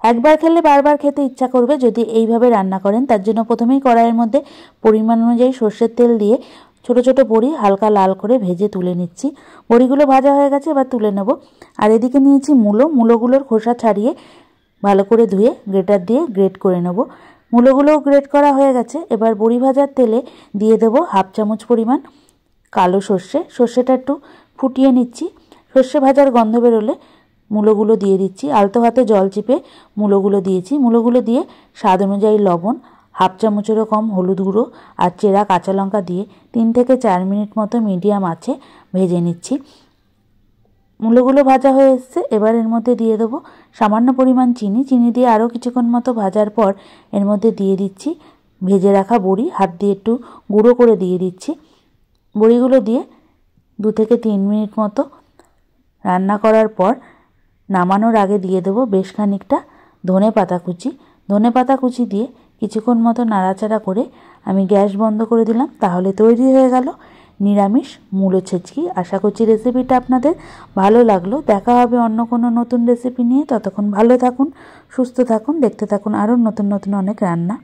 একবার খেলে বারবার খেতে ইচ্ছা করবে যদি এইভাবে রান্না করেন। তার জন্য প্রথমেই কড়াইয়ের মধ্যে পরিমাণ অনুযায়ী সর্ষের তেল দিয়ে ছোট ছোট বড়ি হালকা লাল করে ভেজে তুলে নিচ্ছি। বড়িগুলো ভাজা হয়ে গেছে, এবার তুলে নেব। আর এদিকে নিয়েছি মূলোগুলোর খোসা ছাড়িয়ে ভালো করে ধুয়ে গ্রেটার দিয়ে গ্রেট করে নেব। মূলোগুলোও গ্রেট করা হয়ে গেছে। এবার বড়ি ভাজার তেলে দিয়ে দেবো 1/2 চামচ পরিমাণ কালো সর্ষে। সর্ষেটা একটু ফুটিয়ে নিচ্ছি। সর্ষে ভাজার গন্ধ বেরোলে মূলোগুলো দিয়ে দিচ্ছি। আলতো হাতে জল চিপে মূলোগুলো দিয়েছি। মূলোগুলো দিয়ে স্বাদ অনুযায়ী লবণ, 1/2 চামচেরও কম হলুদ গুঁড়ো আর চেরা কাঁচা লঙ্কা দিয়ে 3 থেকে 4 মিনিট মতো মিডিয়াম আঁচে ভেজে নিচ্ছি। মূলোগুলো ভাজা হয়ে এসছে। এবার এর মধ্যে দিয়ে দেবো সামান্য পরিমাণ চিনি দিয়ে আরও কিছুক্ষণ মতো ভাজার পর এর মধ্যে দিয়ে দিচ্ছি ভেজে রাখা বড়ি। হাত দিয়ে একটু গুঁড়ো করে দিয়ে দিচ্ছি। বড়িগুলো দিয়ে 2 থেকে 3 মিনিট মতো রান্না করার পর নামানোর আগে দিয়ে দেবো বেশ খানিকটা ধনেপাতা কুচি দিয়ে কিছুক্ষণ মতো নাড়াচাড়া করে আমি গ্যাস বন্ধ করে দিলাম। তাহলে তৈরি হয়ে গেল নিরামিষ মূলো ছেচকি। আশা করছি রেসিপিটা আপনাদের ভালো লাগলো। দেখা হবে অন্য কোনো নতুন রেসিপি নিয়ে। ততক্ষণ ভালো থাকুন, সুস্থ থাকুন, দেখতে থাকুন আরও নতুন নতুন অনেক রান্না।